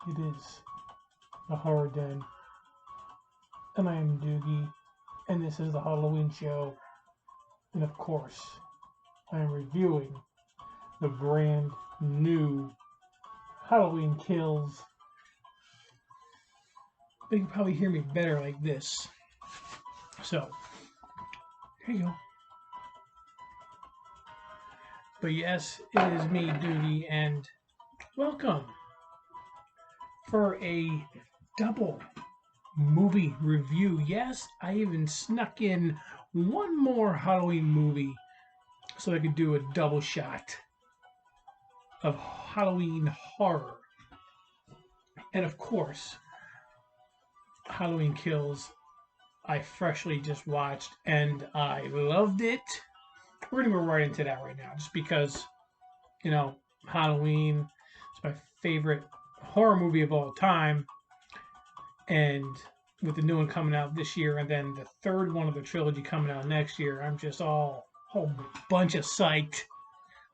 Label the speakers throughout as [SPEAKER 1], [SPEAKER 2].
[SPEAKER 1] It is the Horror Den, and I am Doogie, and this is the Halloween show. And of course, I am reviewing the brand new Halloween Kills. But you can probably hear me better like this. So, here you go. But yes, it is me, Doogie, and welcome for a double movie review. Yes, I even snuck in one more Halloween movie so I could do a double shot of Halloween horror. And of course, Halloween Kills, I freshly just watched and I loved it. We're going to go right into that right now just because, Halloween is my favorite horror movie of all time. And with the new one coming out this year and then the third one of the trilogy coming out next year, I'm just all a whole bunch of psyched.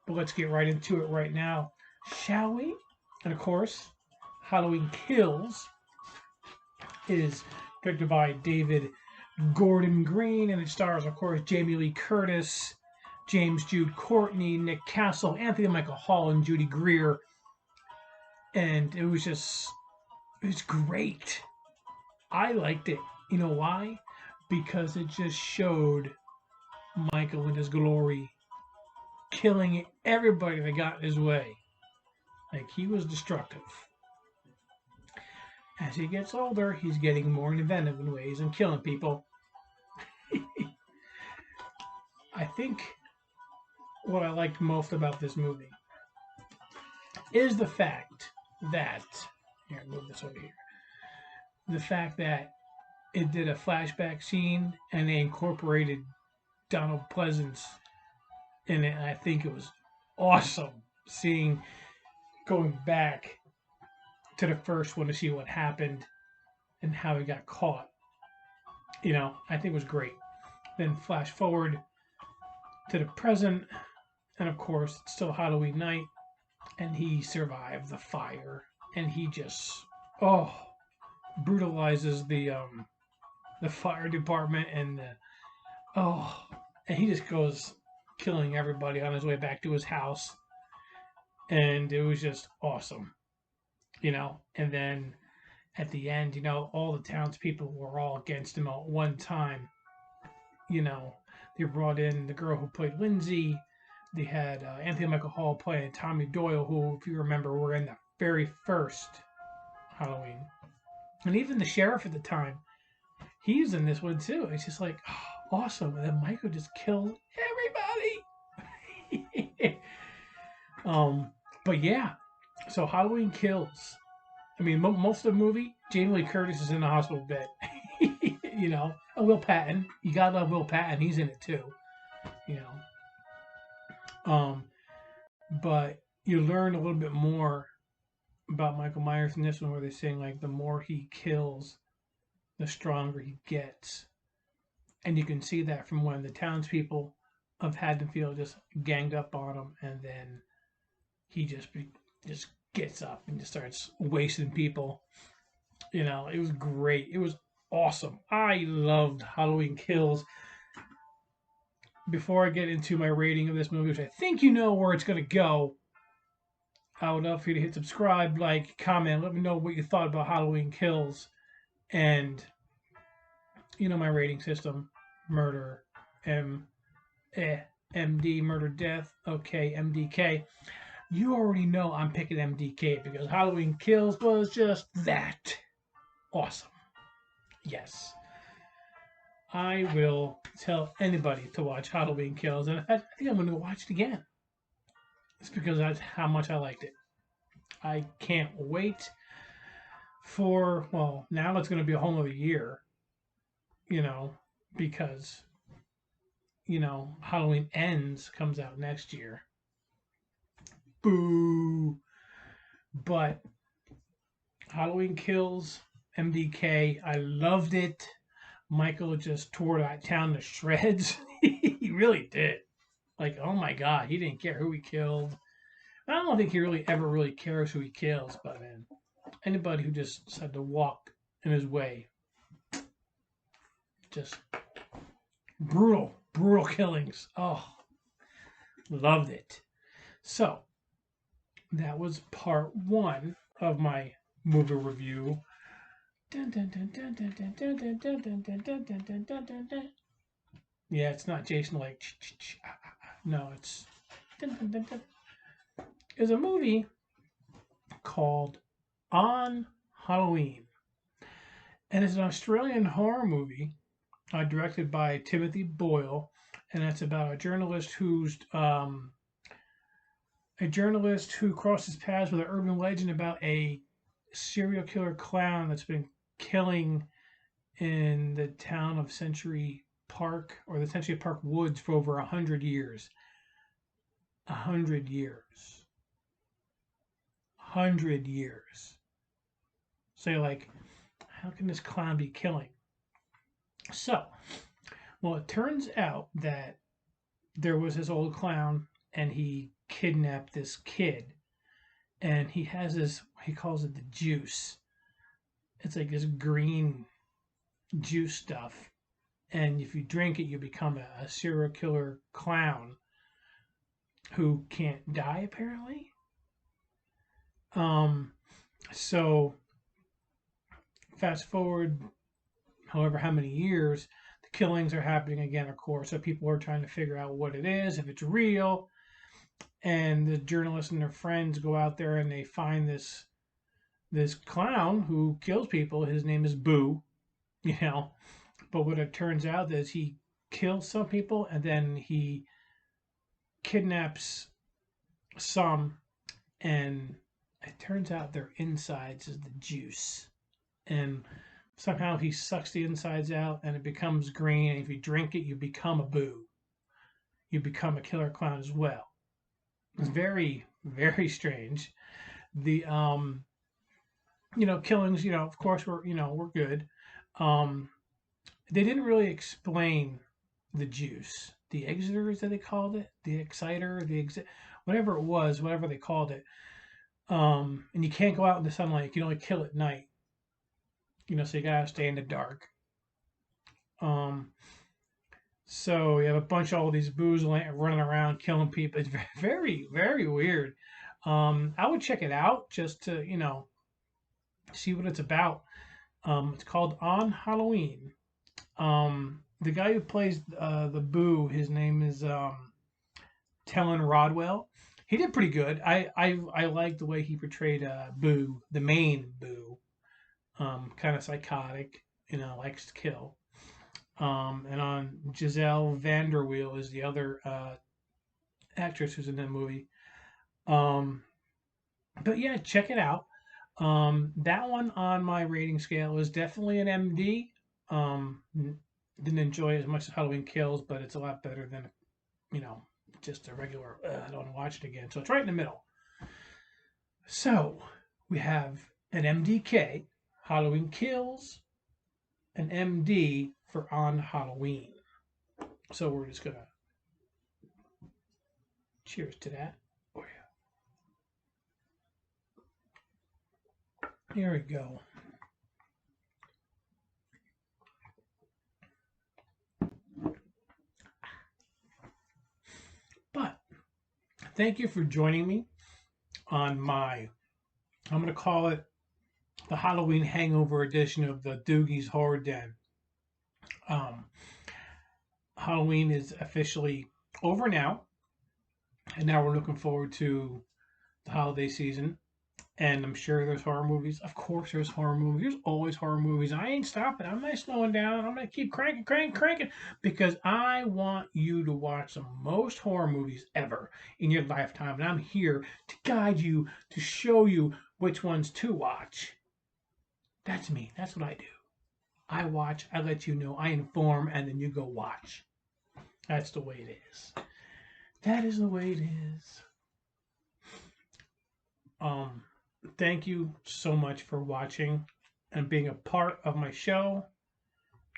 [SPEAKER 1] But let's get right into it right now, shall we? And of course, Halloween Kills is directed by David Gordon Green, and it stars, of course, Jamie Lee Curtis, James Jude Courtney, Nick Castle, Anthony Michael Hall, and Judy Greer. And it was great. I liked it. You know why? Because it just showed Michael in his glory, killing everybody that got in his way. Like, he was destructive. As he gets older, he's getting more inventive in ways and killing people. I think what I liked most about this movie is the fact that here, move this over here. The fact that it did a flashback scene and they incorporated Donald Pleasance in it. And I think it was awesome seeing going back to the first one to see what happened and how he got caught. I think it was great. Then flash forward to the present, and of course, it's still Halloween night, and he survived the fire, and he just brutalizes the fire department, and and he just goes killing everybody on his way back to his house, and it was just awesome, And then at the end, all the townspeople were all against him at one time. They brought in the girl who played Lindsay. They had Anthony Michael Hall playing Tommy Doyle, who, if you remember, were in the very first Halloween. And even the sheriff at the time, he's in this one too. It's just like, awesome. And then Michael just killed everybody. But yeah, so Halloween Kills. I mean, most of the movie, Jamie Lee Curtis is in the hospital bed. And Will Patton. You gotta love Will Patton. He's in it too. You know. But you learn a little bit more about Michael Myers in this one, where they're saying like the more he kills, the stronger he gets, and you can see that from when the townspeople of Haddonfield just ganged up on him, and then he just gets up and just starts wasting people. It was great. It was awesome. I loved Halloween Kills. Before I get into my rating of this movie, which I think you know where it's going to go, I would love for you to hit subscribe, like, comment, let me know what you thought about Halloween Kills, and my rating system: murder, MD, murder, death. Okay, MDK. You already know I'm picking MDK because Halloween Kills was just that awesome. Yes. I will tell anybody to watch Halloween Kills, and I think I'm going to watch it again. It's because that's how much I liked it. I can't wait for, well, now it's going to be a whole other year, because, Halloween Ends comes out next year. Boo! But Halloween Kills, MDK, I loved it. Michael just tore that town to shreds. He really did. Like, oh my god, he didn't care who he killed. I don't think he really ever really cares who he kills, but man, anybody who just decided to walk in his way. Just brutal killings. Oh, loved it. So that was part one of my movie review. Yeah, it's not Jason like. No, it's a movie called On Halloween, and it's an Australian horror movie directed by Timothy Boyle, and it's about a journalist who crosses paths with an urban legend about a serial killer clown that's been killing in the town of Century Park, or the Century Park Woods, for over 100 years. 100 years. 100 years. So you're like, how can this clown be killing? So, well, it turns out that there was this old clown, and he kidnapped this kid, and he has this, he calls it the juice. It's like this green juice stuff, and if you drink it, you become a serial killer clown who can't die, apparently. So fast forward however how many years, the killings are happening again, of course. So people are trying to figure out what it is, if it's real. And the journalists and their friends go out there and they find this clown who kills people. His name is Boo, you know. But what it turns out is he kills some people, and then he kidnaps some, and it turns out their insides is the juice. And somehow he sucks the insides out and it becomes green, and if you drink it, you become a Boo. You become a killer clown as well. It's very, very strange. The killings, of course we're good. They didn't really explain the juice, the exiters that they called it, the exciter, whatever it was, whatever they called it. And you can't go out in the sunlight. You can only kill at night. So you gotta stay in the dark. So you have a bunch of all these boos running around killing people. It's very, very weird. I would check it out just to see what it's about. It's called On Halloween. The guy who plays the Boo, his name is Tellen Rodwell. He did pretty good. I like the way he portrayed Boo, the main Boo. Kind of psychotic, likes to kill. And on Giselle Vanderweel is the other actress who's in that movie. But yeah, check it out. That one on my rating scale is definitely an MD. Didn't enjoy it as much as Halloween Kills, but it's a lot better than, just a regular, I don't want to watch it again. So it's right in the middle. So we have an MDK, Halloween Kills, an MD for On Halloween. So we're just going to cheers to that. Oh, yeah. Here we go. But thank you for joining me on I'm going to call it the Halloween Hangover edition of the Doogie's Horror Den. Halloween is officially over now, and now we're looking forward to the holiday season. And I'm sure there's horror movies. Of course, there's horror movies. There's always horror movies. I ain't stopping. I'm not slowing down. I'm going to keep cranking, because I want you to watch the most horror movies ever in your lifetime. And I'm here to guide you, to show you which ones to watch. That's me. That's what I do. I watch, I let you know, I inform, and then you go watch. That's the way it is. That is the way it is. Thank you so much for watching and being a part of my show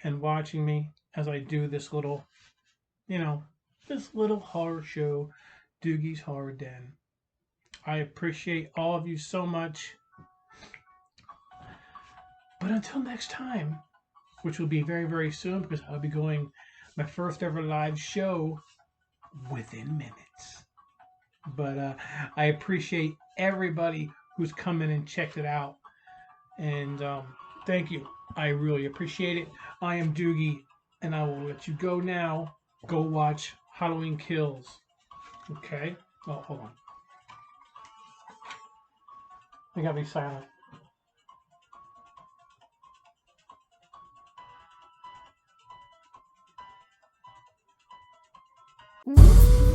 [SPEAKER 1] and watching me as I do this little, this little horror show, Doogie's Horror Den. I appreciate all of you so much. But until next time, which will be very, very soon because I'll be going my first ever live show within minutes. But I appreciate everybody who's come in and checked it out. And thank you. I really appreciate it. I am Doogie, and I will let you go now. Go watch Halloween Kills. Okay? Oh, hold on. I gotta be silent.
[SPEAKER 2] Woo!